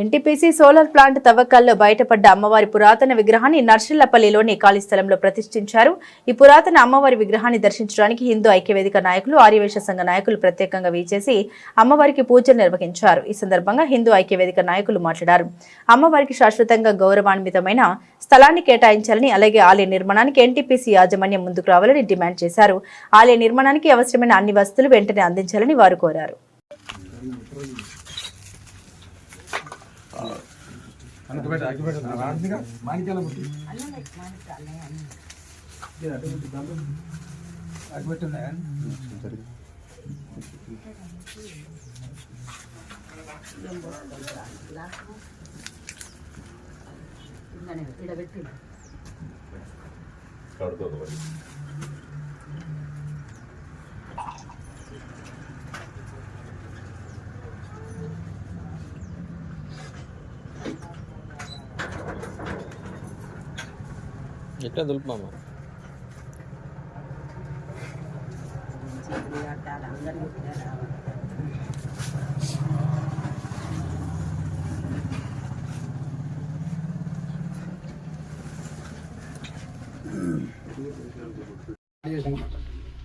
NTPC solar plant తవ్వకాల్లో బయటపడ్డ అమ్మవారి పురాతన విగ్రహాన్ని నర్సళ్లపల్లిలోని ఖాళీ స్థలంలో ప్రతిష్ఠించారు. ఈ పురాతన అమ్మవారి విగ్రహాన్ని దర్శించడానికి హిందూ ఐక్యవేదిక నాయకులు, ఆర్యవైశ్య సంఘ నాయకులు ప్రత్యేకంగా వీచేసి అమ్మవారికి పూజలు నిర్వహించారు. ఈ సందర్భంగా హిందూ ఐక్యవేదిక నాయకులు మాట్లాడారు. అమ్మవారికి శాశ్వతంగా గౌరవాన్వితమైన స్థలాన్ని కేటాయించాలని, అలాగే ఆలయ నిర్మాణానికి ఎన్టీపీసీ యాజమాన్యం ముందుకు రావాలని డిమాండ్ చేశారు. ఆలయ నిర్మాణానికి అవసరమైన అన్ని వసతులు వెంటనే అందించాలని వారు కోరారు. ఎట్లా దులుపుమామ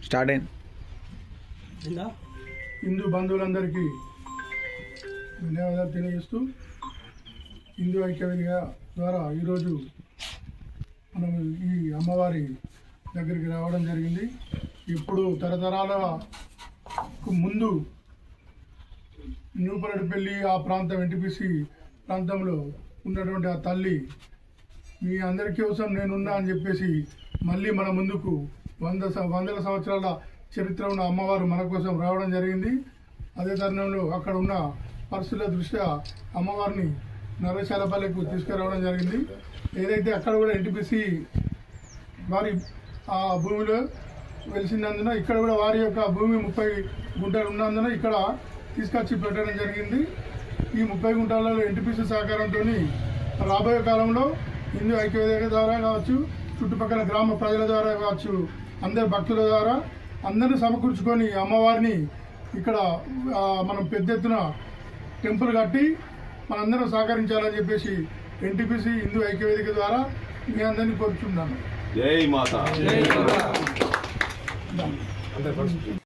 స్టార్ట్ అయింది. హిందూ బంధువులందరికీ ధన్యవాదాలు తెలియజేస్తూ హిందూ ఐక్యవేదిక ద్వారా ఈరోజు మనం ఈ అమ్మవారి దగ్గరికి రావడం జరిగింది. ఇప్పుడు తరతరాల ముందు న్యూపరెడ్డిపల్లి ఆ ప్రాంతం ఎన్టీపీసీ ప్రాంతంలో ఉన్నటువంటి ఆ తల్లి మీ అందరి కోసం నేనున్నా అని చెప్పేసి మళ్ళీ మన ముందుకు వందల సంవత్సరాల చరిత్ర ఉన్న అమ్మవారు మన కోసం రావడం జరిగింది. అదే తరుణంలో అక్కడ ఉన్న పరిస్థితుల దృష్ట్యా అమ్మవారిని నర్సళ్లపల్లికి తీసుకురావడం జరిగింది. ఏదైతే అక్కడ కూడా ఎన్టీపీసీ వారి ఆ భూమిలో వెలిసినందున ఇక్కడ కూడా వారి యొక్క భూమి 30 గుంటలు ఉన్నందున ఇక్కడ తీసుకొచ్చి పెట్టడం జరిగింది. ఈ 30 గుంటలలో ఎన్టీపీసీ సహకారంతో రాబోయే కాలంలో హిందూ ఐక్యవేదిక ద్వారా కావచ్చు, చుట్టుపక్కల గ్రామ ప్రజల ద్వారా కావచ్చు, అందరి భక్తుల ద్వారా అందరినీ సమకూర్చుకొని అమ్మవారిని ఇక్కడ మనం పెద్ద ఎత్తున టెంపుల్ కట్టి మనందరం సహకరించాలని చెప్పేసి ఎన్టీపీసీ హిందూ ఐక్యవేదిక ద్వారా మీ అందరినీ కోరుచున్నాను. జై మాతా.